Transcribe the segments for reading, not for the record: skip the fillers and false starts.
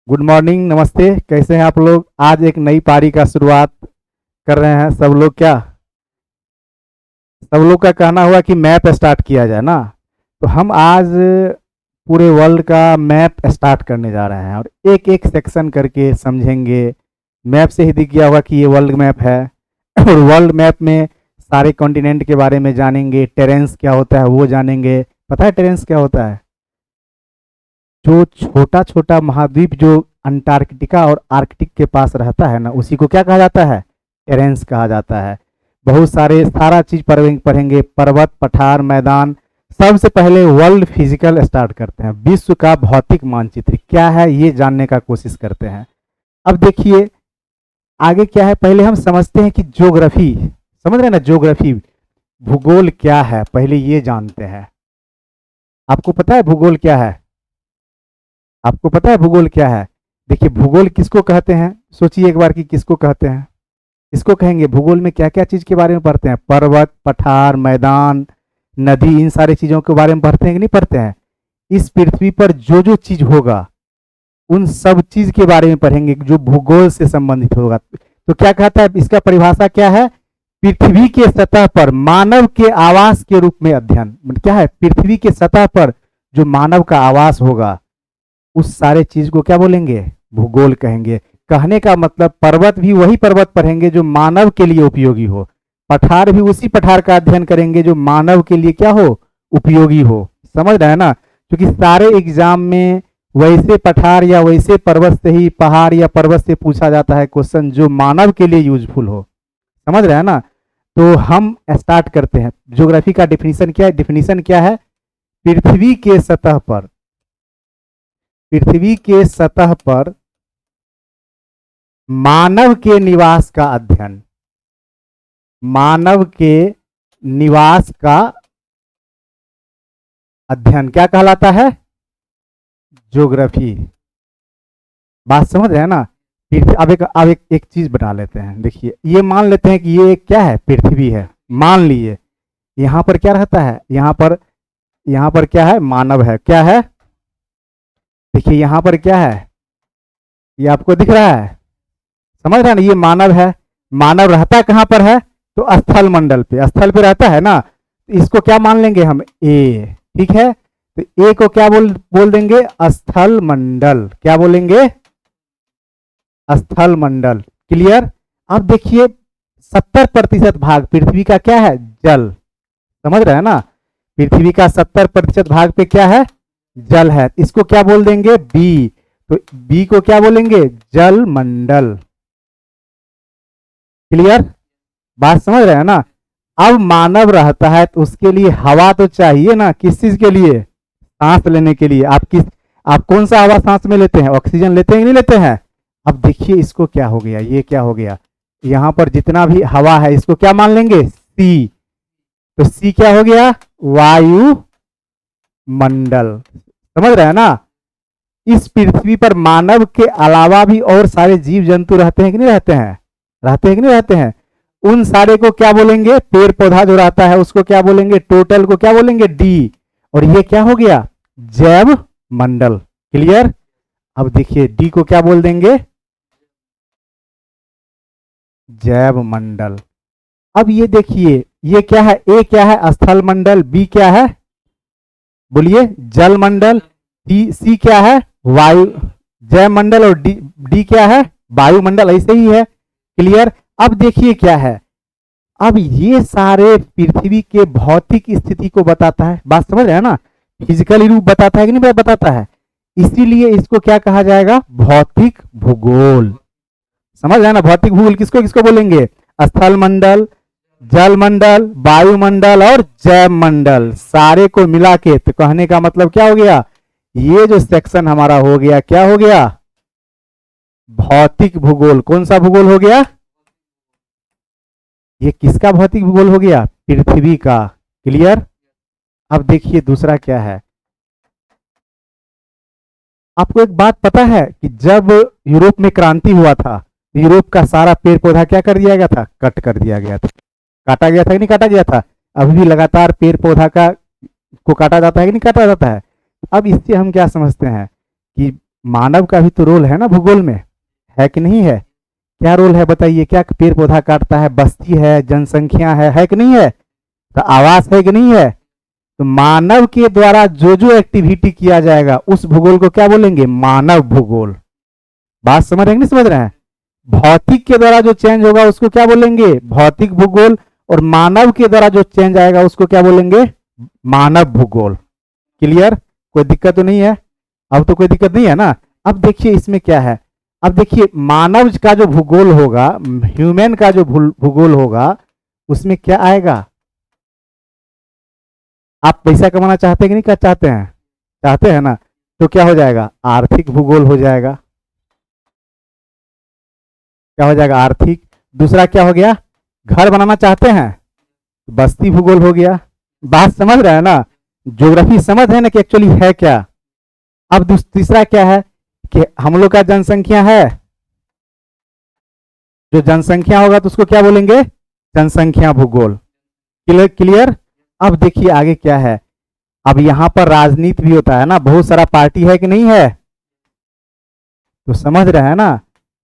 Good morning, नमस्ते। कैसे हैं आप लोग? आज एक नई पारी का शुरुआत कर रहे हैं। सब लोग का कहना हुआ कि मैप स्टार्ट किया जाए ना। तो हम आज पूरे वर्ल्ड का मैप स्टार्ट करने जा रहे हैं और एक एक सेक्शन करके समझेंगे। मैप से ही दिख गया होगा कि ये वर्ल्ड मैप है और वर्ल्ड मैप में सारे कॉन्टिनेंट के बारे में जानेंगे। टेरेंस क्या होता है वो जानेंगे। पता है टेरेंस क्या होता है? जो छोटा छोटा महाद्वीप जो अंटार्कटिका और आर्कटिक के पास रहता है ना, उसी को क्या कहा जाता है? टेरेंस कहा जाता है। बहुत सारे सारा चीज पढ़ेंगे, पर्वत, पठार, मैदान। सबसे पहले वर्ल्ड फिजिकल स्टार्ट करते हैं। विश्व का भौतिक मानचित्र क्या है ये जानने का कोशिश करते हैं। अब देखिए आगे क्या है। पहले हम समझते हैं कि ज्योग्राफी, समझ रहे हैं ना? ज्योग्राफी, भूगोल क्या है, पहले ये जानते हैं। आपको पता है भूगोल क्या है? आपको पता है भूगोल क्या है? देखिए भूगोल किसको कहते हैं, सोचिए एक बार कि किसको कहते हैं। इसको कहेंगे भूगोल में क्या क्या चीज के बारे में पढ़ते हैं? पर्वत, पठार, मैदान, नदी, इन सारी चीजों के बारे में पढ़ते हैं कि नहीं पढ़ते हैं? इस पृथ्वी पर जो जो चीज होगा उन सब चीज के बारे में पढ़ेंगे जो भूगोल से संबंधित होगा। तो क्या कहता है, इसका परिभाषा क्या है? पृथ्वी के सतह पर मानव के आवास के रूप में अध्ययन। क्या है? पृथ्वी के सतह पर जो मानव का आवास होगा उस सारे चीज को क्या बोलेंगे? भूगोल कहेंगे। कहने का मतलब पर्वत भी वही पर्वत पढ़ेंगे जो मानव के लिए उपयोगी हो, पठार भी उसी पठार का अध्ययन करेंगे जो मानव के लिए क्या हो? उपयोगी हो। समझ रहे हैं ना? क्योंकि सारे एग्जाम में वैसे पठार या वैसे पर्वत से ही, पहाड़ या पर्वत से पूछा जाता है क्वेश्चन जो मानव के लिए यूजफुल हो। समझ रहे हैं ना? तो हम स्टार्ट करते हैं। ज्योग्राफी का डिफिनीशन क्या है? डिफिनीशन क्या है? पृथ्वी के सतह पर, पृथ्वी के सतह पर मानव के निवास का अध्ययन। मानव के निवास का अध्ययन क्या कहलाता है? ज्योग्राफी। बात समझ रहे हैं ना? अब एक चीज बना लेते हैं। देखिए ये मान लेते हैं कि ये क्या है? पृथ्वी है। मान लिए यहां पर क्या रहता है? यहां पर क्या है? मानव है। क्या है? देखिए यहां पर क्या है? ये आपको दिख रहा है? समझ रहे हैं ना? ये मानव है। मानव रहता कहां पर है? तो स्थल मंडल पे, स्थल पे रहता है ना। तो इसको क्या मान लेंगे हम? ए। ठीक है, तो ए को क्या बोल बोल देंगे? स्थल मंडल। क्या बोलेंगे? स्थल मंडल। क्लियर? अब देखिए 70% भाग पृथ्वी का क्या है? जल। समझ रहे हैं ना? पृथ्वी का 70% भाग पे क्या है? जल है। इसको क्या बोल देंगे? बी। तो बी को क्या बोलेंगे? जल मंडल। क्लियर? बात समझ रहे हैं ना? अब मानव रहता है तो उसके लिए हवा तो चाहिए ना। किस चीज के लिए? सांस लेने के लिए। आप कौन सा हवा सांस में लेते हैं? ऑक्सीजन लेते हैं कि नहीं लेते हैं? अब देखिए इसको क्या हो गया, ये क्या हो गया? यहां पर जितना भी हवा है इसको क्या मान लेंगे? सी। तो सी क्या हो गया? वायु मंडल। समझ रहे हैं ना? इस पृथ्वी पर मानव के अलावा भी और सारे जीव जंतु रहते हैं कि नहीं रहते हैं? रहते हैं कि नहीं रहते हैं? उन सारे को क्या बोलेंगे? पेड़ पौधा जो रहता है उसको क्या बोलेंगे? टोटल को क्या बोलेंगे? डी। और ये क्या हो गया? जैव मंडल। क्लियर? अब देखिए डी को क्या बोल देंगे? जैव मंडल। अब ये देखिए ये क्या है? ए क्या है? स्थल मंडल। बी क्या है? बोलिए। जल मंडल। सी क्या है? वायु, जैव मंडल। और डी डी क्या है? वायुमंडल। ऐसे ही है। क्लियर? अब देखिए क्या है। अब ये सारे पृथ्वी के भौतिक स्थिति को बताता है। बात समझ रहे हैं ना? फिजिकली रूप बताता है कि नहीं बताता है? इसीलिए इसको क्या कहा जाएगा? भौतिक भूगोल। समझ रहे हैं ना? भौतिक भूगोल किसको किसको बोलेंगे? स्थल मंडल, जल मंडल, वायुमंडल और जैव मंडल, सारे को मिला के। तो कहने का मतलब क्या हो गया? ये जो सेक्शन हमारा हो गया, क्या हो गया? भौतिक भूगोल। कौन सा भूगोल हो गया? ये किसका भौतिक भूगोल हो गया? पृथ्वी का। क्लियर? अब देखिए दूसरा क्या है। आपको एक बात पता है कि जब यूरोप में क्रांति हुआ था, यूरोप का सारा पेड़ पौधा क्या कर दिया गया था? कट कर दिया गया था। काटा गया था कि नहीं काटा गया था? अभी भी लगातार पेड़ पौधा का को काटा जाता है कि नहीं काटा जाता है? अब इससे हम क्या समझते हैं कि मानव का भी तो रोल है ना भूगोल में, है कि नहीं है? क्या रोल है बताइए? क्या पेड़ पौधा काटता है, बस्ती है, जनसंख्या है कि नहीं है? तो आवास है कि नहीं है? तो मानव के द्वारा जो जो एक्टिविटी किया जाएगा उस भूगोल को क्या बोलेंगे? मानव भूगोल। बात समझ रहे हैं कि नहीं समझ रहे हैं? भौतिक के द्वारा जो चेंज होगा उसको क्या बोलेंगे? भौतिक भूगोल। और मानव के द्वारा जो चेंज आएगा उसको क्या बोलेंगे? मानव भूगोल। क्लियर? कोई दिक्कत तो नहीं है? अब तो कोई दिक्कत नहीं है ना? अब देखिए इसमें क्या है। अब देखिए मानव का जो भूगोल होगा, ह्यूमन का जो भूगोल होगा, उसमें क्या आएगा? आप पैसा कमाना चाहते हैं कि नहीं क्या चाहते हैं? चाहते हैं ना? तो क्या हो जाएगा? आर्थिक भूगोल हो जाएगा। क्या हो जाएगा? आर्थिक। दूसरा क्या हो गया? घर बनाना चाहते हैं, बस्ती भूगोल हो गया। बात समझ रहे हैं ना? ज्योग्राफी समझ है ना कि एक्चुअली है क्या। अब तीसरा क्या है कि हम लोग का जनसंख्या है, जो जनसंख्या होगा तो उसको क्या बोलेंगे? जनसंख्या भूगोल। Clear clear? अब देखिए आगे क्या है। अब यहां पर राजनीति भी होता है ना, बहुत सारा पार्टी है कि नहीं है? तो समझ रहे हैं ना?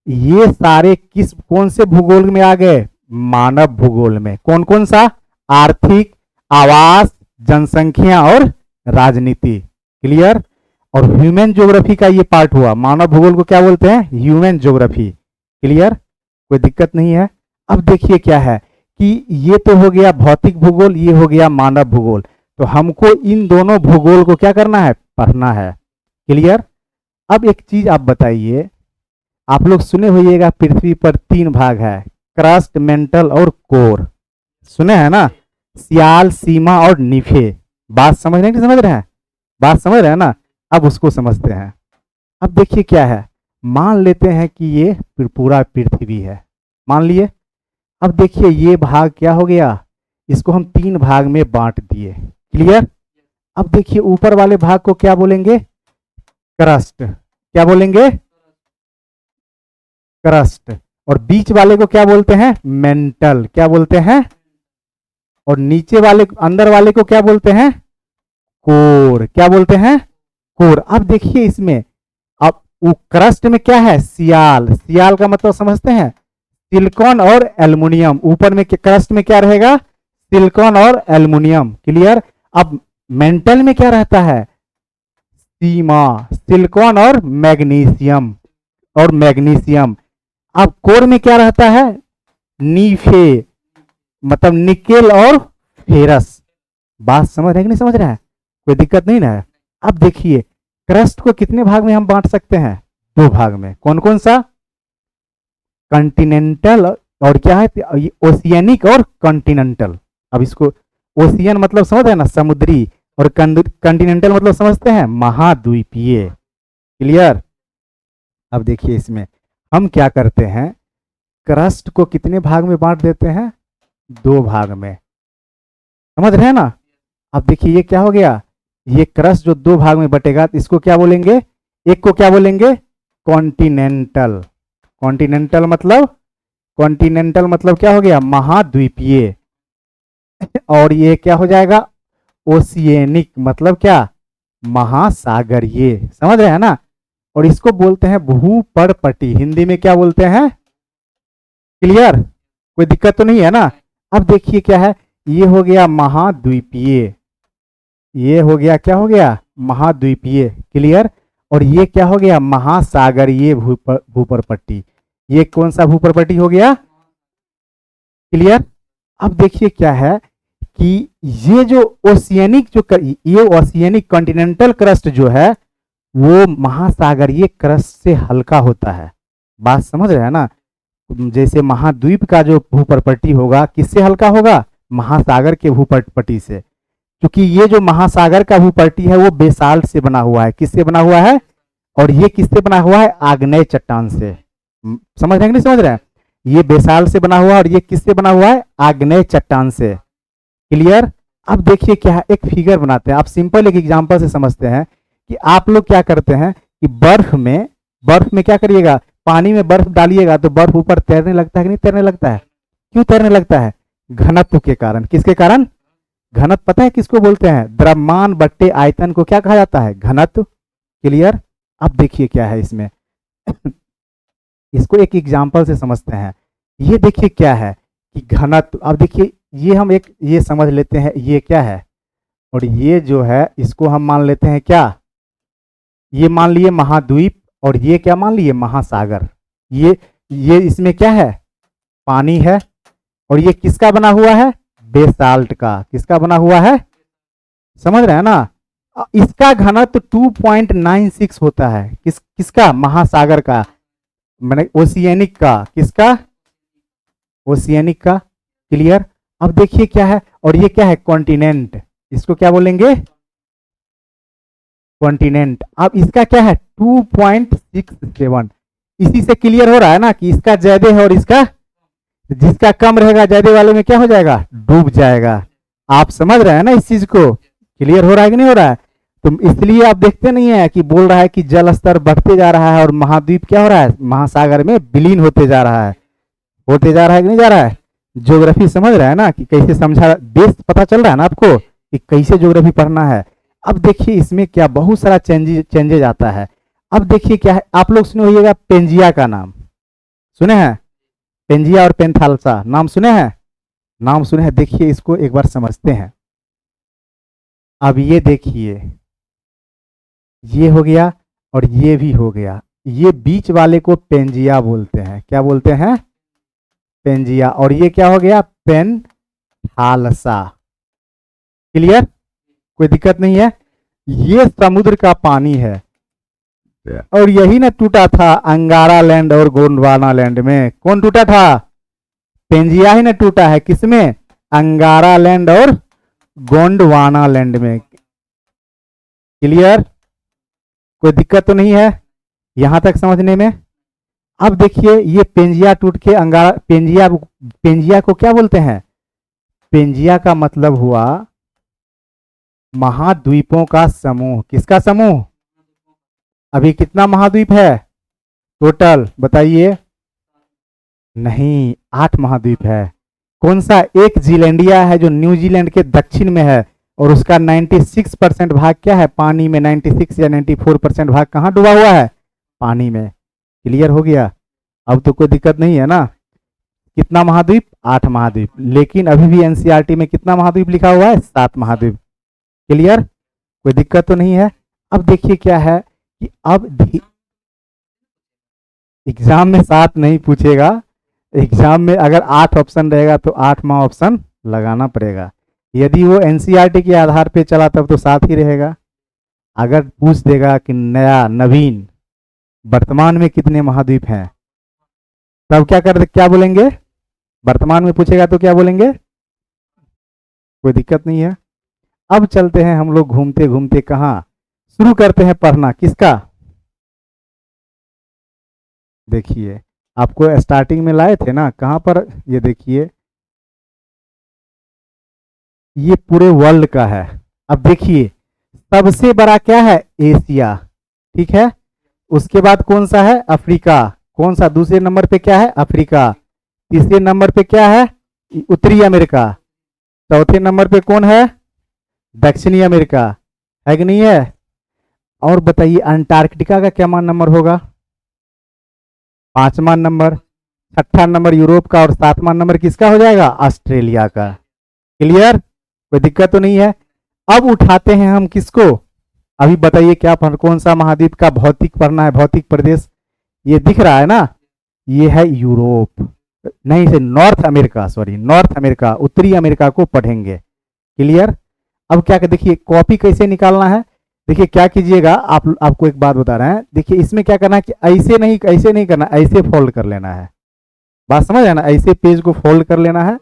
ये सारे किस कौन से भूगोल में आ गए? मानव भूगोल में। कौन कौन सा? आर्थिक, आवास, जनसंख्या और राजनीति। क्लियर? और ह्यूमन ज्योग्राफी का ये पार्ट हुआ। मानव भूगोल को क्या बोलते हैं? Human geography. क्लियर? कोई दिक्कत नहीं है? अब देखिए क्या है कि ये तो हो गया भौतिक भूगोल, ये हो गया मानव भूगोल। तो हमको इन दोनों भूगोल को क्या करना है? पढ़ना है। क्लियर? अब एक चीज आप बताइए, आप लोग सुने होइएगा पृथ्वी पर 3 भाग है, क्रस्ट, मेंटल और कोर। सुने हैं ना? सियाल, सीमा और निफे। बात समझ रहे हैं कि समझ रहे हैं? बात समझ रहे हैं ना? अब उसको समझते हैं। अब देखिए क्या है। मान लेते हैं कि ये पूरा पृथ्वी है, मान लिए। अब देखिए ये भाग क्या हो गया? इसको हम 3 भाग में बांट दिए। क्लियर? अब देखिए ऊपर वाले भाग को क्या बोलेंगे? क्रस्ट। क्या बोलेंगे? क्रस्ट। और बीच वाले को क्या बोलते हैं? मेंटल। क्या बोलते हैं? और नीचे वाले अंदर वाले को क्या बोलते हैं? कोर। क्या बोलते हैं? कोर। अब देखिए इसमें, अब क्रस्ट में क्या है? सियाल। सियाल का मतलब समझते हैं? सिलिकॉन और एल्युमिनियम। ऊपर में क्रस्ट में क्या रहेगा? सिलिकॉन और एल्युमिनियम। क्लियर? अब मेंटल में क्या रहता है? सीमा, सिलिकॉन और मैग्नीशियम। और मैग्नीशियम। अब कोर में क्या रहता है? नीफे, मतलब निकेल और फेरस। बात समझ रहे हैं कि नहीं समझ रहे हैं? कोई दिक्कत नहीं ना है? अब देखिए क्रस्ट को कितने भाग में हम बांट सकते हैं? 2 भाग में। कौन कौन सा? कंटिनेंटल और क्या है? ओशियनिक और कॉन्टिनेंटल। अब इसको ओशियन मतलब समझ है ना, समुद्री, और कॉन्टिनेंटल मतलब समझते हैं? महाद्वीपीय। क्लियर? अब देखिए इसमें हम क्या करते हैं, क्रस्ट को कितने भाग में बांट देते हैं? 2 भाग में। समझ रहे हैं ना? अब देखिए ये क्या हो गया? ये क्रस्ट जो 2 भाग में बटेगा तो इसको क्या बोलेंगे? एक को क्या बोलेंगे? कॉन्टिनेंटल। कॉन्टिनेंटल मतलब, कॉन्टिनेंटल मतलब क्या हो गया? महाद्वीपीय। और ये क्या हो जाएगा? ओशियनिक मतलब क्या? महासागरीय। समझ रहे हैं ना? और इसको बोलते हैं भूपर्पटी। हिंदी में क्या बोलते हैं? क्लियर? कोई दिक्कत तो नहीं है ना? अब देखिए क्या है, ये हो गया महाद्वीपीय, ये हो गया क्या हो गया? महाद्वीपीय। क्लियर? और ये क्या हो गया? महासागरीय भूपर्पटी। ये कौन सा भूपर्पटी हो गया? क्लियर? अब देखिए क्या है कि ये जो ओशियनिक ये ओशियनिक कॉन्टिनेंटल क्रस्ट जो है वो महासागरीय क्रस्ट से हल्का होता है। बात समझ रहे हैं ना? जैसे महाद्वीप का जो भूपर्पटी होगा किससे हल्का होगा? महासागर के भूपर्पटी से। क्योंकि ये जो महासागर का भूपर्टी है वो बेसाल्ट से बना हुआ है। किससे बना हुआ है? और ये किससे बना हुआ है? आग्नेय चट्टान से। समझ रहे हैं कि नहीं समझ रहे हैं? ये बेसाल्ट से बना हुआ है और ये किससे बना हुआ है? आग्नेय चट्टान से। क्लियर? अब देखिए क्या है, एक फिगर बनाते हैं। आप सिंपल एक एग्जांपल से समझते हैं कि आप लोग क्या करते हैं कि बर्फ में क्या करिएगा? पानी में बर्फ डालिएगा तो बर्फ ऊपर तैरने लगता है कि नहीं तैरने लगता है? क्यों तैरने लगता है? घनत्व के कारण। किसके कारण? घनत्व पता है किसको बोलते हैं? द्रव्यमान बट्टे आयतन को क्या कहा जाता है? घनत्व। क्लियर? अब देखिए क्या है इसमें। इसको एक एग्जाम्पल से समझते हैं। ये देखिए क्या है कि घनत्व, अब देखिए ये हम एक ये समझ लेते हैं ये क्या है, और ये जो है इसको हम मान लेते हैं क्या, ये मान लिए महाद्वीप, और ये क्या मान लिए महासागर। ये इसमें क्या है, पानी है, और ये किसका बना हुआ है, बेसाल्ट का। किसका बना हुआ है, समझ रहे हैं ना। इसका घनत्व 2.96 होता है। किसका, महासागर का, मैंने ओशियनिक का। किसका, ओशियनिक का। क्लियर। अब देखिए क्या है, और ये क्या है, कॉन्टिनेंट। इसको क्या बोलेंगे, कॉन्टिनेंट। अब इसका क्या है 2.67। इसी से क्लियर हो रहा है ना कि इसका ज्यादा है और इसका, जिसका कम रहेगा ज्यादा वाले में क्या हो जाएगा, डूब जाएगा। आप समझ रहे हैं ना इस चीज को, क्लियर हो रहा है कि नहीं हो रहा है। तो इसलिए आप देखते नहीं है कि बोल रहा है कि जल स्तर बढ़ते जा रहा है और महाद्वीप क्या हो रहा है, महासागर में विलीन होते जा रहा है। होते जा रहा है कि नहीं जा रहा है। ज्योग्राफी समझ रहा है ना कि कैसे समझा, बेस पता चल रहा है ना आपको कि कैसे ज्योग्राफी पढ़ना है। अब देखिए इसमें क्या बहुत सारा चेंजेज आता है। अब देखिए क्या है, आप लोग सुने होइएगा पेंजिया का नाम, सुने हैं, पेंजिया और पेंथालसा नाम सुने हैं, नाम सुने हैं। देखिए इसको एक बार समझते हैं। अब ये देखिए, ये हो गया और ये भी हो गया। ये बीच वाले को पेंजिया बोलते हैं। क्या बोलते हैं, पेंजिया। और ये क्या हो गया, पेंथालसा। क्लियर, कोई दिक्कत नहीं है। ये समुद्र का पानी है, और यही ना टूटा था अंगारा लैंड और गोंडवाना लैंड में। कौन टूटा था, पेंजिया ही ना टूटा है। किसमें, अंगारा लैंड और गोंडवाना लैंड में। क्लियर, कोई दिक्कत तो नहीं है यहां तक समझने में। अब देखिए ये पेंजिया टूट के अंगारा, पेंजिया को क्या बोलते हैं, पेंजिया का मतलब हुआ महाद्वीपों का समूह। किसका समूह, अभी कितना महाद्वीप है टोटल बताइए, नहीं 8 महाद्वीप है। कौन सा, एक जीलैंडिया है जो न्यूजीलैंड के दक्षिण में है, और उसका 96% भाग क्या है, पानी में। 96 या 94% भाग कहाँ डूबा हुआ है, पानी में। क्लियर हो गया, अब तो कोई दिक्कत नहीं है ना। कितना महाद्वीप, 8 महाद्वीप। लेकिन अभी भी एनसीईआरटी में कितना महाद्वीप लिखा हुआ है, 7 महाद्वीप। क्लियर, कोई दिक्कत तो नहीं है। अब देखिए क्या है कि अब एग्जाम में 7 नहीं पूछेगा, एग्जाम में अगर 8 ऑप्शन रहेगा तो 8वां ऑप्शन लगाना पड़ेगा। यदि वो एनसीईआरटी के आधार पे चला तब तो 7 ही रहेगा। अगर पूछ देगा कि नया नवीन वर्तमान में कितने महाद्वीप हैं, तब क्या बोलेंगे, वर्तमान में पूछेगा तो क्या बोलेंगे, कोई दिक्कत नहीं है। अब चलते हैं हम लोग घूमते घूमते कहाँ, शुरू करते हैं पढ़ना। किसका, देखिए आपको स्टार्टिंग में लाए थे ना, कहाँ पर, ये देखिए ये पूरे वर्ल्ड का है। अब देखिए सबसे बड़ा क्या है, एशिया, ठीक है। उसके बाद कौन सा है, अफ्रीका। कौन सा, दूसरे नंबर पे क्या है, अफ्रीका। तीसरे नंबर पे क्या है, उत्तरी अमेरिका। चौथे नंबर पे कौन है, दक्षिणी अमेरिका, है कि नहीं है। और बताइए अंटार्कटिका का क्या नंबर होगा, 5वां नंबर। 6ठा नंबर यूरोप का, और 7वां नंबर किसका हो जाएगा, ऑस्ट्रेलिया का। क्लियर, कोई दिक्कत तो नहीं है। अब उठाते हैं हम किसको, अभी बताइए क्या कौन सा महाद्वीप का भौतिक पढ़ना है, भौतिक प्रदेश। ये दिख रहा है ना, ये है यूरोप, नहीं से north America, sorry north America, उत्तरी अमेरिका को पढ़ेंगे। क्लियर। अब क्या देखिए कॉपी कैसे निकालना है, देखिए क्या कीजिएगा, आपको एक बात बता रहे हैं। देखिए इसमें क्या करना है कि ऐसे नहीं करना, ऐसे फोल्ड कर लेना है। बात समझ है ना, ऐसे पेज को फोल्ड कर लेना है,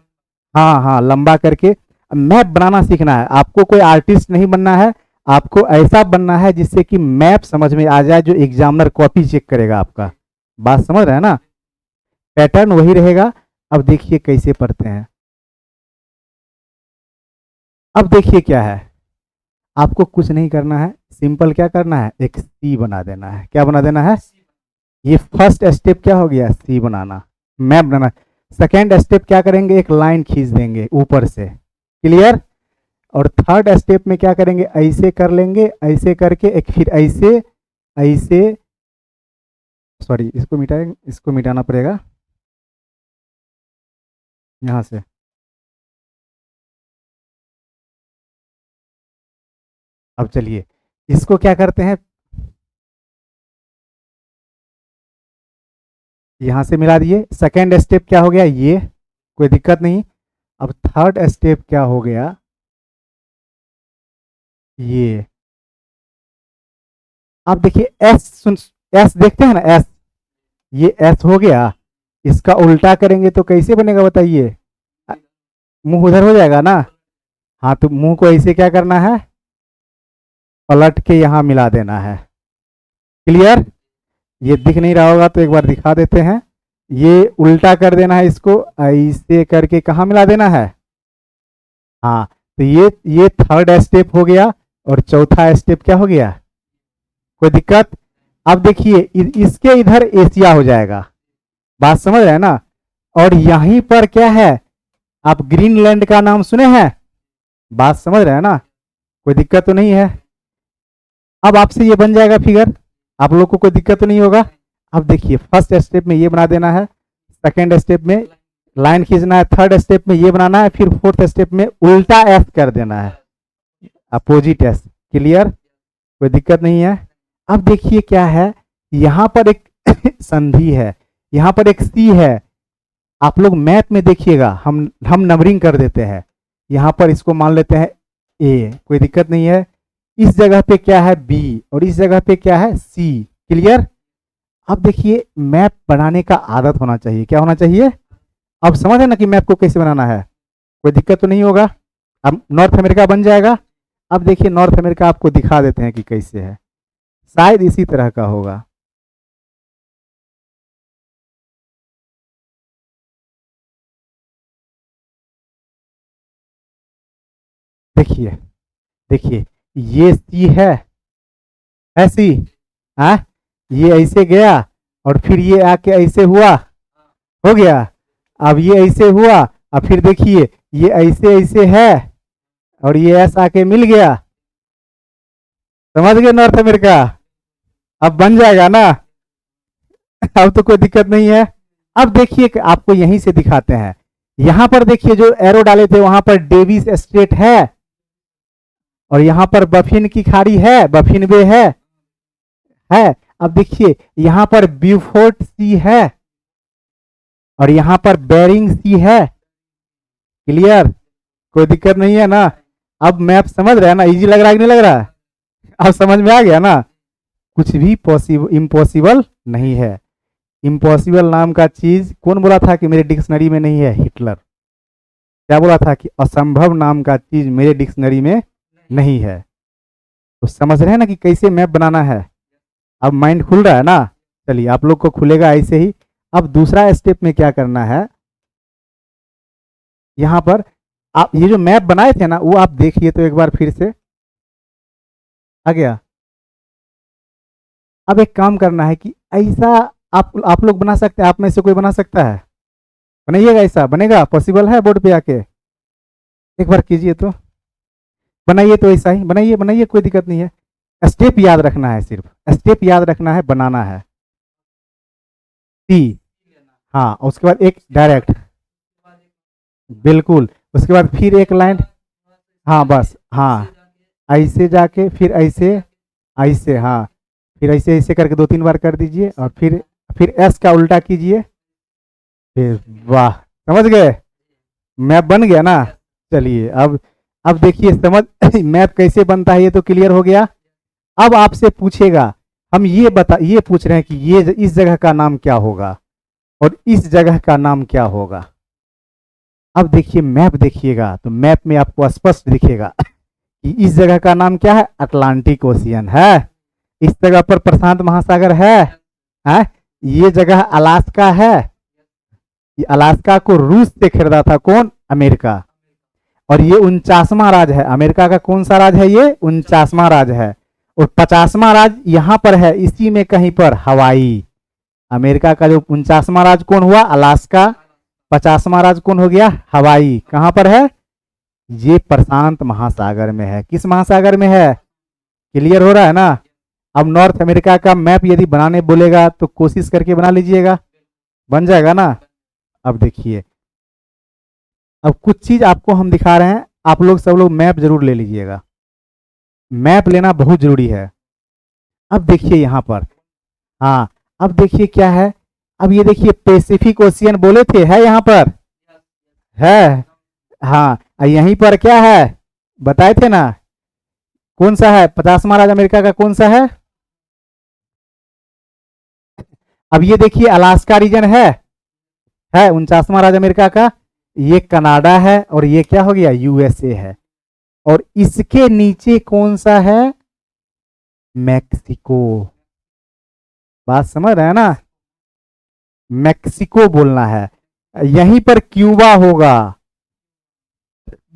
हाँ हाँ लंबा करके। मैप बनाना सीखना है आपको, कोई आर्टिस्ट नहीं बनना है, आपको ऐसा बनना है जिससे कि मैप समझ में आ जाए, जो एग्जामिनर कॉपी चेक करेगा आपका। बात समझ रहे हैं ना, पैटर्न वही रहेगा। अब देखिए कैसे पढ़ते हैं। अब देखिए क्या है, आपको कुछ नहीं करना है, सिंपल क्या करना है, एक सी बना देना है। क्या बना देना है, ये फर्स्ट स्टेप क्या हो गया, सी बनाना, मैप बनाना। सेकेंड स्टेप क्या करेंगे, एक लाइन खींच देंगे ऊपर से। क्लियर। और थर्ड स्टेप में क्या करेंगे, ऐसे कर लेंगे, ऐसे करके एक फिर ऐसे, ऐसे, सॉरी इसको मिटाएं, इसको मिटाना पड़ेगा यहाँ से। अब चलिए इसको क्या करते हैं, यहाँ से मिला दिए। सेकेंड स्टेप क्या हो गया, ये कोई दिक्कत नहीं। अब थर्ड स्टेप क्या हो गया, ये अब देखिए एस, सुन, एस देखते हैं ना, एस, ये एस हो गया। इसका उल्टा करेंगे तो कैसे बनेगा बताइए, मुंह उधर हो जाएगा ना। हाँ तो मुंह को ऐसे क्या करना है, पलट के यहाँ मिला देना है। क्लियर, ये दिख नहीं रहा होगा तो एक बार दिखा देते हैं। ये उल्टा कर देना है, इसको ऐसे करके कहाँ मिला देना है। हाँ तो ये थर्ड स्टेप हो गया। और चौथा स्टेप क्या हो गया, कोई दिक्कत। अब देखिए इसके इधर एशिया हो जाएगा, बात समझ रहे हैं ना। और यहीं पर क्या है, आप ग्रीनलैंड का नाम सुने हैं, बात समझ रहे हैं ना, कोई दिक्कत तो नहीं है। अब आपसे ये बन जाएगा फिगर, आप लोग को कोई दिक्कत तो नहीं होगा। अब देखिए फर्स्ट स्टेप में ये बना देना है, सेकेंड स्टेप में लाइन खींचना है, थर्ड स्टेप में ये बनाना है, फिर फोर्थ स्टेप में उल्टा एस कर देना है, अपोजिट एस। क्लियर, कोई दिक्कत नहीं है। अब देखिए क्या है, यहां पर एक संधि है, यहां पर एक सी है। आप लोग मैप में देखिएगा, हम नंबरिंग कर देते हैं। यहां पर इसको मान लेते हैं ए, कोई दिक्कत नहीं है। इस जगह पे क्या है बी, और इस जगह पे क्या है सी। क्लियर। अब देखिए मैप बनाने का आदत होना चाहिए, क्या होना चाहिए। अब समझ है ना कि मैप को कैसे बनाना है, कोई दिक्कत तो नहीं होगा। अब नॉर्थ अमेरिका बन जाएगा। अब देखिए नॉर्थ अमेरिका आपको दिखा देते हैं कि कैसे है, शायद इसी तरह का होगा। देखिए देखिए ये सी है, ऐसी, हाँ ये ऐसे गया और फिर ये आके ऐसे हुआ, हो गया। अब ये ऐसे हुआ, अब फिर देखिए ये ऐसे ऐसे है और ये ऐसा आके मिल गया, समझ गए नॉर्थ अमेरिका। अब बन जाएगा ना, अब तो कोई दिक्कत नहीं है। अब देखिए कि आपको यहीं से दिखाते हैं, यहां पर देखिए जो एरो डाले थे वहां पर डेविस स्ट्रेट है, और यहां पर बफिन की खाड़ी है, बफिन बे है। अब देखिए यहां पर ब्यूफोर्ट सी है और यहां पर बेरिंग सी है। क्लियर, कोई दिक्कत नहीं है ना। अब मैप समझ रहे हैं ना, इजी लग रहा है कि नहीं लग रहा है, अब समझ में आ गया ना। कुछ भी पॉसिबल इम्पॉसिबल नहीं है। इम्पॉसिबल नाम का चीज कौन बोला था कि मेरे डिक्शनरी में नहीं है, हिटलर। क्या बोला था कि असंभव नाम का चीज मेरे डिक्शनरी में नहीं है। तो समझ रहे हैं ना कि कैसे मैप बनाना है। अब माइंड खुल रहा है ना, चलिए आप लोग को खुलेगा ऐसे ही। अब दूसरा स्टेप में क्या करना है, यहां पर आप ये जो मैप बनाए थे ना वो आप देखिए तो एक बार फिर से आ गया। अब एक काम करना है कि ऐसा आप लोग बना सकते हैं, आप में से कोई बना सकता है, बनाइएगा। ऐसा बनेगा, पॉसिबल है, बोर्ड पे आके एक बार कीजिए तो, बनाइए तो ऐसा ही बनाइए, बनाइए कोई दिक्कत नहीं है। स्टेप याद रखना है, सिर्फ स्टेप याद रखना है, बनाना है सी। हाँ उसके बाद एक डायरेक्ट, बिल्कुल उसके बाद फिर एक लाइन, हाँ बस हाँ, ऐसे जाके फिर ऐसे ऐसे, हाँ फिर ऐसे ऐसे करके 2-3 बार कर दीजिए और फिर एस का उल्टा कीजिए, फिर वाह, समझ गए, मैप बन गया ना। चलिए अब देखिए समझ मैप कैसे बनता है, ये तो क्लियर हो गया। अब आपसे पूछेगा, हम ये पूछ रहे हैं कि ये इस जगह का नाम क्या होगा और इस जगह का नाम क्या होगा। अब देखिए मैप देखिएगा तो मैप में आपको स्पष्ट दिखेगा कि इस जगह का नाम क्या है, अटलांटिक ओशियन है। इस जगह पर प्रशांत महासागर है। ये जगह अलास्का है, ये अलास्का को रूस से खरीदा था कौन, अमेरिका। और ये 49वां राज है, अमेरिका का कौन सा राज है, ये 49वां राज है। और 50वां राज यहां पर है, इसी में कहीं पर, हवाई। अमेरिका का जो 49वां राज कौन हुआ, अलास्का। 50वां राज कौन हो गया, हवाई। कहां पर है, ये प्रशांत महासागर में है। किस महासागर में है, क्लियर हो रहा है ना। अब नॉर्थ अमेरिका का मैप यदि बनाने बोलेगा तो कोशिश करके बना लीजिएगा, बन जाएगा ना। अब देखिए, अब कुछ चीज आपको हम दिखा रहे हैं, आप लोग सब लोग मैप जरूर ले लीजिएगा, मैप लेना बहुत जरूरी है। अब देखिए यहाँ पर, हाँ अब देखिए क्या है, अब ये देखिए पैसिफिक ओशियन बोले थे, है यहाँ पर, है, हाँ यहीं पर क्या है बताए थे ना, कौन सा है 50वां राज्य अमेरिका का, कौन सा है। अब ये देखिए अलास्का रीजन है 49वां राज्य अमेरिका का, ये कनाडा है और ये क्या हो गया यूएसए है, और इसके नीचे कौन सा है, मैक्सिको। बात समझ रहे हैं ना, मैक्सिको बोलना है। यहीं पर क्यूबा होगा,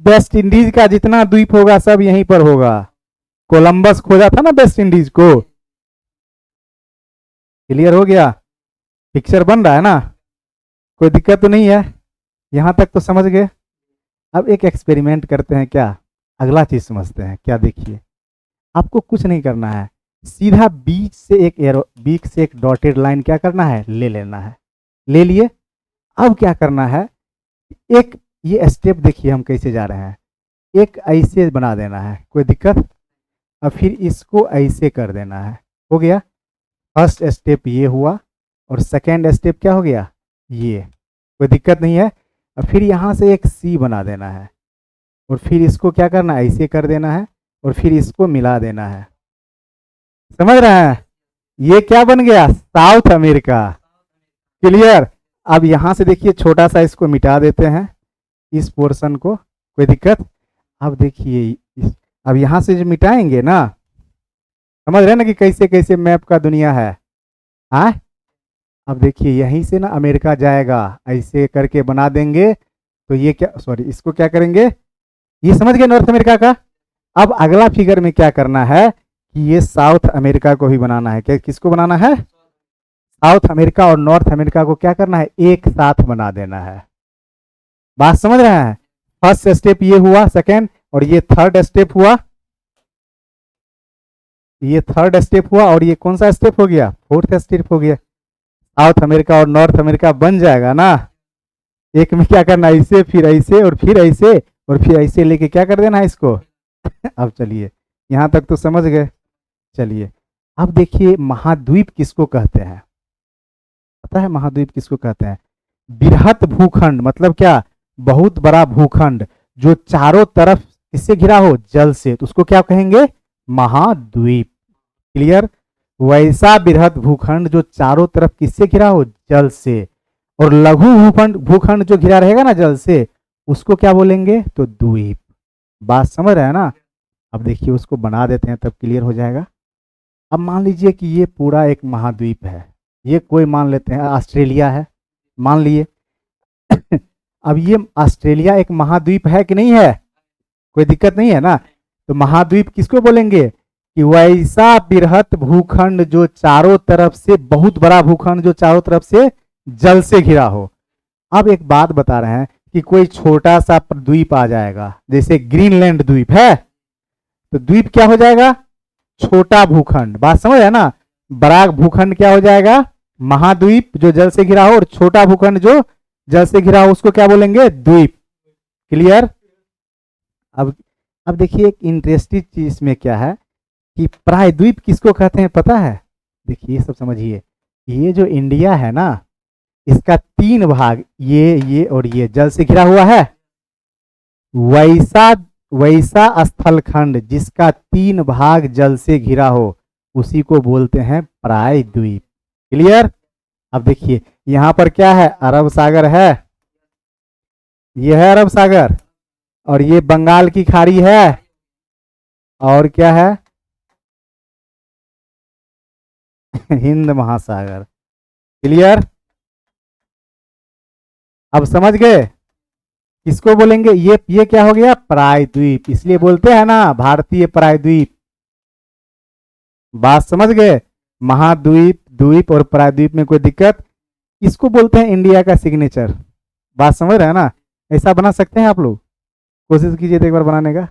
वेस्ट इंडीज का जितना द्वीप होगा सब यहीं पर होगा, कोलंबस खोजा था ना वेस्ट इंडीज को। क्लियर हो गया, पिक्चर बन रहा है ना, कोई दिक्कत तो नहीं है, यहां तक तो समझ गए। अब एक एक्सपेरिमेंट करते हैं क्या, अगला चीज समझते हैं क्या। देखिए आपको कुछ नहीं करना है, सीधा बीच से एक एरो, बीच से एक डॉटेड लाइन क्या करना है, ले लेना है, ले लिए। अब क्या करना है, एक ये स्टेप देखिए हम कैसे जा रहे हैं, एक ऐसे बना देना है, कोई दिक्कत। अब फिर इसको ऐसे कर देना है, हो गया। फर्स्ट स्टेप ये हुआ और सेकेंड स्टेप क्या हो गया, ये, कोई दिक्कत नहीं है। अब फिर यहाँ से एक सी बना देना है और फिर इसको क्या करना है, ऐसे कर देना है और फिर इसको मिला देना है, समझ रहे हैं। ये क्या बन गया, साउथ अमेरिका। क्लियर। अब यहाँ से देखिए छोटा सा इसको मिटा देते हैं, इस पोर्शन को, कोई दिक्कत। अब देखिए अब यहाँ से जो मिटाएंगे ना, समझ रहे हैं ना कि कैसे कैसे मैप का दुनिया है। हाँ अब देखिए यहीं से ना अमेरिका जाएगा, ऐसे करके बना देंगे तो ये क्या, सॉरी इसको क्या करेंगे, ये समझ गए नॉर्थ अमेरिका का। अब अगला फिगर में क्या करना है कि ये साउथ अमेरिका को भी बनाना है, क्या किसको बनाना है, साउथ अमेरिका और नॉर्थ अमेरिका को क्या करना है, एक साथ बना देना है। बात समझ रहे हैं, फर्स्ट स्टेप ये हुआ, सेकेंड, और ये थर्ड स्टेप हुआ, ये थर्ड स्टेप हुआ, और ये कौन सा स्टेप हो गया, फोर्थ स्टेप हो गया। साउथ अमेरिका और नॉर्थ अमेरिका बन जाएगा ना। एक में क्या करना है, ऐसे फिर ऐसे और फिर ऐसे और फिर ऐसे लेके क्या कर देना है इसको। अब चलिए यहां तक तो समझ गए। चलिए अब देखिए महाद्वीप किसको कहते हैं, पता है महाद्वीप किसको कहते हैं, बृहत भूखंड, मतलब क्या, बहुत बड़ा भूखंड जो चारों तरफ किससे घिरा हो, जल से, तो उसको क्या कहेंगे, महाद्वीप। क्लियर। वैसा बृहत भूखंड जो चारों तरफ किससे घिरा हो, जल से, और लघु भूखंड, भूखंड जो घिरा रहेगा ना जल से, उसको क्या बोलेंगे, तो द्वीप। बात समझ रहे हैं ना। अब देखिए उसको बना देते हैं तब क्लियर हो जाएगा। अब मान लीजिए कि ये पूरा एक महाद्वीप है, ये कोई मान लेते हैं ऑस्ट्रेलिया है, मान लिए। अब ये ऑस्ट्रेलिया एक महाद्वीप है कि नहीं है, कोई दिक्कत नहीं है ना। तो महाद्वीप किसको बोलेंगे कि वैसा बृहत भूखंड जो चारों तरफ से, बहुत बड़ा भूखंड जो चारों तरफ से जल से घिरा हो। अब एक बात बता रहे हैं कि कोई छोटा सा द्वीप आ जाएगा, जैसे ग्रीनलैंड द्वीप है, तो द्वीप क्या हो जाएगा, छोटा भूखंड। बात समझ है ना, बड़ा भूखंड क्या हो जाएगा, महाद्वीप जो जल से घिरा हो, और छोटा भूखंड जो जल से घिरा हो उसको क्या बोलेंगे, द्वीप। क्लियर। अब देखिए एक इंटरेस्टिंग चीज इसमें क्या है कि प्रायद्वीप किसको कहते हैं पता है। देखिए ये सब समझिए, ये जो इंडिया है ना, इसका 3 भाग, ये और ये जल से घिरा हुआ है। वैसा स्थलखंड जिसका 3 भाग जल से घिरा हो उसी को बोलते हैं प्रायद्वीप। क्लियर। अब देखिए यहां पर क्या है, अरब सागर है, ये है अरब सागर, और ये बंगाल की खाड़ी है, और क्या है हिंद महासागर। क्लियर। अब समझ गए किसको बोलेंगे, ये क्या हो गया, प्रायद्वीप, इसलिए बोलते हैं ना भारतीय प्रायद्वीप। बात समझ गए, महाद्वीप, द्वीप और प्रायद्वीप में कोई दिक्कत। इसको बोलते हैं इंडिया का सिग्नेचर। बात समझ रहे हैं ना, ऐसा बना सकते हैं आप लोग, कोशिश कीजिए एक बार बनाने का,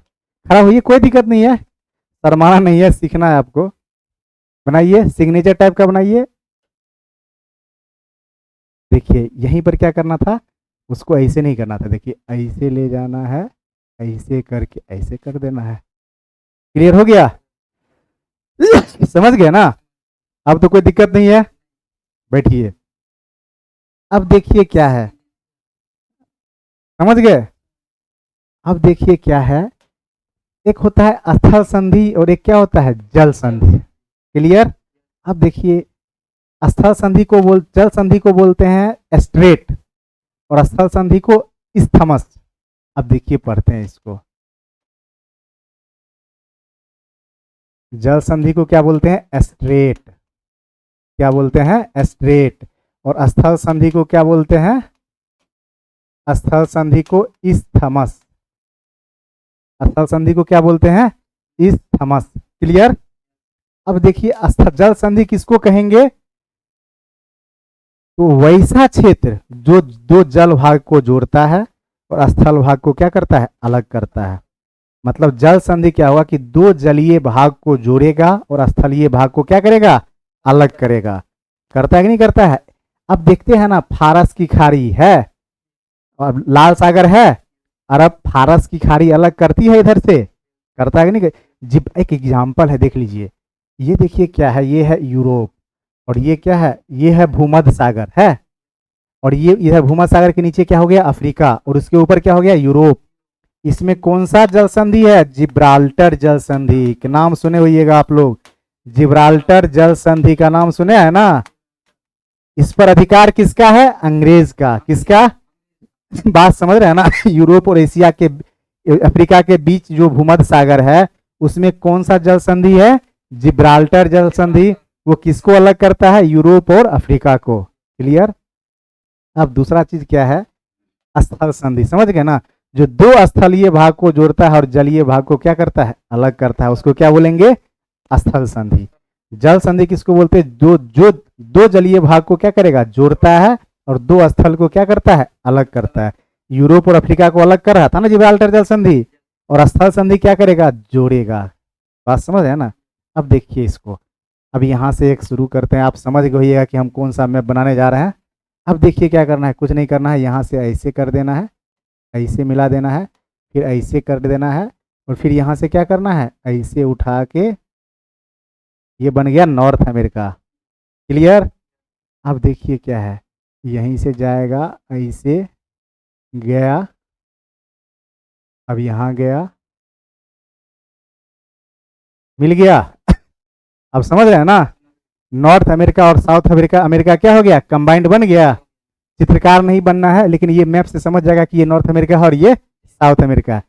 खड़ा होइए, कोई दिक्कत नहीं है, शर्माना नहीं है, सीखना है आपको। बनाइए, सिग्नेचर टाइप का बनाइए। देखिए यहीं पर क्या करना था, उसको ऐसे नहीं करना था, देखिए ऐसे ले जाना है, ऐसे करके ऐसे कर देना है। क्लियर हो गया? समझ गए ना? अब तो कोई दिक्कत नहीं है। बैठिए। अब देखिए क्या है, समझ गए? अब देखिए क्या है, एक होता है स्थल संधि और एक क्या होता है, जल संधि। क्लियर? अब देखिए, स्थल संधि को जल संधि को बोलते हैं स्ट्रेट, और स्थल संधि को इस्थमस। अब देखिए पढ़ते हैं इसको। जल संधि को क्या बोलते हैं, स्ट्रेट। क्या बोलते हैं, स्ट्रेट। और स्थल संधि को क्या बोलते हैं, स्थल संधि को इस्थमस। स्थल संधि को क्या बोलते हैं, इस्थमस। क्लियर? अब देखिए जल संधि किसको कहेंगे, तो वैसा क्षेत्र जो दो जल भाग को जोड़ता है और स्थल भाग को क्या करता है, अलग करता है। मतलब जल संधि क्या हुआ कि दो जलीय भाग को जोड़ेगा और स्थलीय भाग को क्या करेगा, अलग करेगा। करता है कि नहीं करता है? अब देखते हैं ना, फारस की खाड़ी है और लाल सागर है, अरब फारस की खाड़ी अलग करती है इधर से, करता है कि नहीं? जिब एक एग्जाम्पल है, देख लीजिए। ये देखिए क्या है, ये है यूरोप, और ये क्या है, ये है भूमध्य सागर है, और ये इधर भूमध्य सागर के नीचे क्या हो गया, अफ्रीका, और उसके ऊपर क्या हो गया, यूरोप। इसमें कौन सा जल संधि है, जिब्राल्टर जल संधि के नाम सुने होइएगा आप लोग। जिब्राल्टर जल संधि का नाम सुने हैं ना? इस पर अधिकार किसका है, अंग्रेज का। किसका? बात समझ रहे हैं ना? यूरोप और एशिया के, अफ्रीका के बीच जो भूमध्य सागर है, उसमें कौन सा जल संधि है, जिब्राल्टर जल संधि। वो किसको अलग करता है, यूरोप और अफ्रीका को। क्लियर? अब दूसरा चीज क्या है, स्थल संधि। समझ गए ना? जो दो स्थलीय भाग को जोड़ता है और जलीय भाग को क्या करता है, अलग करता है, उसको क्या बोलेंगे, स्थल संधि। जल संधि किसको बोलते हैं, जो दो जलीय भाग को क्या करेगा, जोड़ता है, और दो स्थल को क्या करता है, अलग करता है। यूरोप और अफ्रीका को अलग कर रहा था ना जिब्राल्टर जल संधि, और स्थल संधि क्या करेगा, जोड़ेगा। बात समझ है ना? अब देखिए इसको, अब यहाँ से एक शुरू करते हैं। आप समझ गइएगा कि हम कौन सा मैप बनाने जा रहे हैं। अब देखिए क्या करना है, कुछ नहीं करना है, यहाँ से ऐसे कर देना है, ऐसे मिला देना है, फिर ऐसे कर देना है, और फिर यहाँ से क्या करना है, ऐसे उठा के, ये बन गया नॉर्थ अमेरिका। क्लियर? अब देखिए क्या है, यहीं से जाएगा, ऐसे गया, अब यहाँ गया, मिल गया। अब समझ रहे हैं ना? नॉर्थ अमेरिका और साउथ अमेरिका, अमेरिका क्या हो गया, कंबाइंड बन गया। चित्रकार नहीं बनना है, लेकिन ये मैप से समझ जाएगा कि ये नॉर्थ अमेरिका है और ये साउथ अमेरिका है।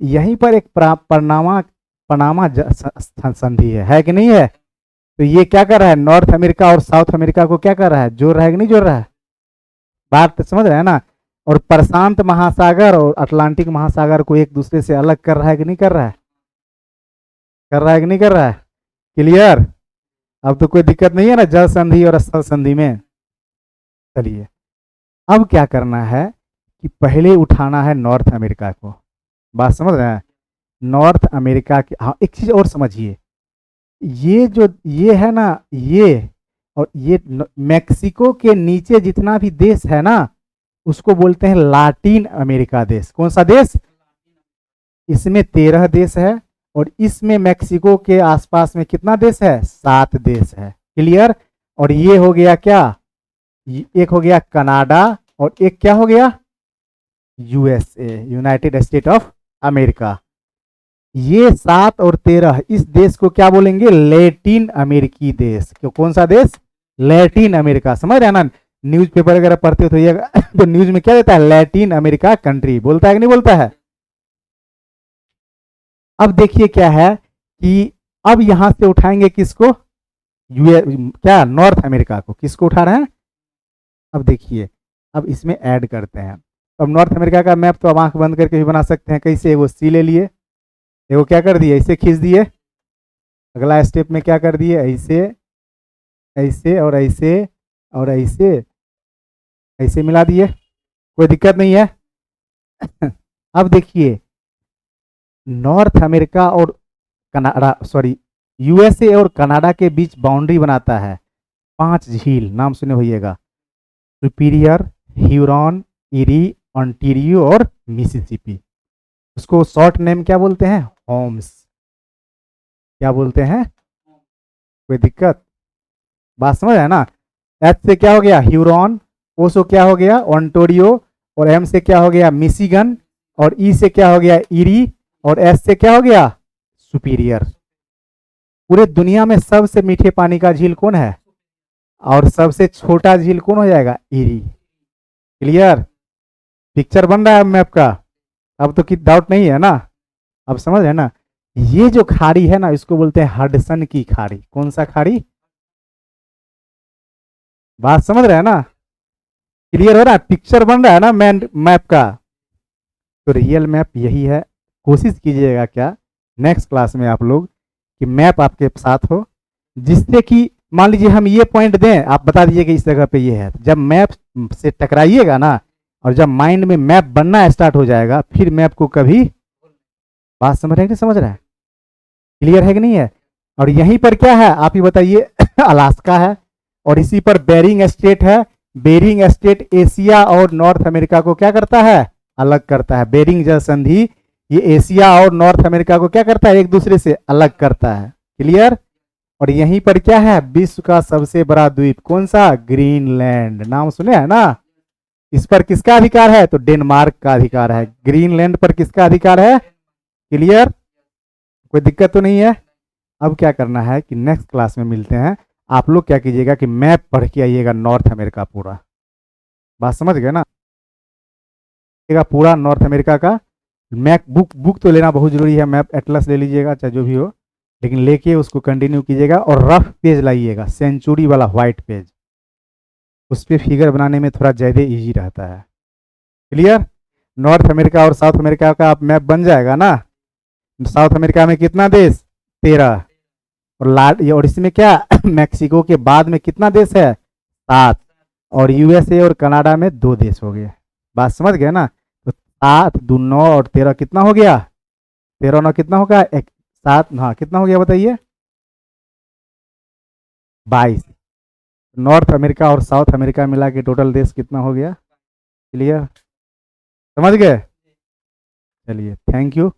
यहीं पर एक पनामा पनामा संधि है कि नहीं है? तो ये क्या कर रहा है, नॉर्थ अमेरिका और साउथ अमेरिका को क्या कर रहा है, जोड़ रहा है कि नहीं जोड़ रहा है? बात तो समझ रहे हैं ना? और प्रशांत महासागर और अटलांटिक महासागर को एक दूसरे से अलग कर रहा है कि नहीं कर रहा है? कर रहा है कि नहीं कर रहा है? क्लियर? अब तो कोई दिक्कत नहीं है ना जल संधि और स्थल संधि में। चलिए, अब क्या करना है कि पहले उठाना है नॉर्थ अमेरिका को। बात समझ रहे हैं? नॉर्थ अमेरिका के, हाँ एक चीज और समझिए, ये जो ये है ना, ये और ये मैक्सिको के नीचे जितना भी देश है ना, उसको बोलते हैं लाटिन अमेरिका देश। कौन सा देश? इसमें 13 देश है, और इसमें मैक्सिको के आसपास में कितना देश है, 7 देश है। क्लियर? और ये हो गया क्या, एक हो गया कनाडा, और एक क्या हो गया, USA, United state of America. ये 7 और 13, इस देश को क्या बोलेंगे, लैटिन अमेरिकी देश। क्यों, कौन सा देश, लैटिन अमेरिका। समझ रहे हैं ना? न्यूज़पेपर वगैरह पढ़ते हो तो ये तो न्यूज में क्या देता है, लैटिन अमेरिका कंट्री बोलता है कि नहीं बोलता है? अब देखिए क्या है कि अब यहां से उठाएंगे किसको, क्या, नॉर्थ अमेरिका को। किसको उठा रहे हैं? अब देखिए, अब इसमें ऐड करते हैं। अब नॉर्थ अमेरिका का मैप तो अब आंख बंद करके भी बना सकते हैं। कैसे, वो सी ले लिए, देखो क्या कर दिए, ऐसे खींच दिए। अगला स्टेप में क्या कर दिए, ऐसे, ऐसे और ऐसे और ऐसे, ऐसे मिला दिए। कोई दिक्कत नहीं है। अब देखिए, नॉर्थ अमेरिका और कनाडा, सॉरी, यूएसए और कनाडा के बीच बाउंड्री बनाता है 5 झील, नाम सुने होइएगा, सुपीरियर, ह्यूरॉन, इरी, ऑन्टेरियो और मिसिसिपी। उसको शॉर्ट नेम क्या बोलते हैं? होम्स। क्या बोलते हैं? कोई दिक्कत? बात समझ है ना? एच से क्या हो गया? ह्यूरॉन, ओ से क्या हो गया? ऑन्टोरियो, और एम से क्या हो गया? मिशिगन, और ई से क्या हो गया? इरी, और एस से क्या हो गया? सुपीरियर। पूरे दुनिया में सबसे मीठे पानी का झील कौन है? और सबसे छोटा झील कौन हो जाएगा? इरी। क्लियर? पिक्चर बन रहा है मैप का? अब तो किसी डाउट नहीं है ना? अब समझ है ना? ये जो खाड़ी है ना, इसको बोलते हैं हडसन की खाड़ी। कौन सा खाड़ी? बात समझ रहे हैं ना? क्लियर हो रहा है? पिक्चर बन रहा है ना मैप का? तो रियल मैप यही है। कोशिश कीजिएगा क्या नेक्स्ट क्लास में आप लोग कि मैप आपके साथ हो, जिससे कि मान लीजिए हम ये पॉइंट दें, आप बता दीजिए कि इस जगह पे ये है। जब मैप से टकराइएगा ना, और जब माइंड में मैप बनना स्टार्ट हो जाएगा, फिर मैप को कभी, बात समझ रहे हैं कि नहीं समझ रहे हैं? क्लियर है कि नहीं है? और यहीं पर क्या है आप ही बताइए? अलास्का है, और इसी पर बेरिंग स्टेट है। बेरिंग स्टेट एशिया और नॉर्थ अमेरिका को क्या करता है? अलग करता है। बेरिंग जल संधि ये एशिया और नॉर्थ अमेरिका को क्या करता है? एक दूसरे से अलग करता है। क्लियर? और यहीं पर क्या है? विश्व का सबसे बड़ा द्वीप कौन सा? ग्रीनलैंड। नाम सुने है ना? इस पर किसका अधिकार है? तो डेनमार्क का अधिकार है। ग्रीनलैंड पर किसका अधिकार है? क्लियर? कोई दिक्कत तो नहीं है? अब क्या करना है कि नेक्स्ट क्लास में मिलते हैं। आप लोग क्या कीजिएगा कि मैप पढ़ के आइएगा नॉर्थ अमेरिका पूरा। बात समझ गए ना? पूरा नॉर्थ अमेरिका का मैप। बुक तो लेना बहुत जरूरी है। मैप एटलस ले लीजिएगा, चाहे जो भी हो, लेकिन लेके उसको कंटिन्यू कीजिएगा। और रफ पेज लाइएगा, सेंचुरी वाला व्हाइट पेज। उस पर फिगर बनाने में थोड़ा ज़्यादा इजी रहता है। क्लियर? नॉर्थ अमेरिका और साउथ अमेरिका का आप मैप बन जाएगा ना? साउथ अमेरिका में कितना देश? 13। और इसमें क्या? मैक्सिको के बाद में कितना देश है? 7। और यूएसए और कनाडा में 2 देश हो गए। बात समझ गए ना? तो 7 2 9 और 13 कितना हो गया? 13 9 कितना होगा? 7, हाँ कितना हो गया बताइए? 22। नॉर्थ अमेरिका और साउथ अमेरिका मिला के टोटल देश कितना हो गया? क्लियर? समझ गए? चलिए, थैंक यू।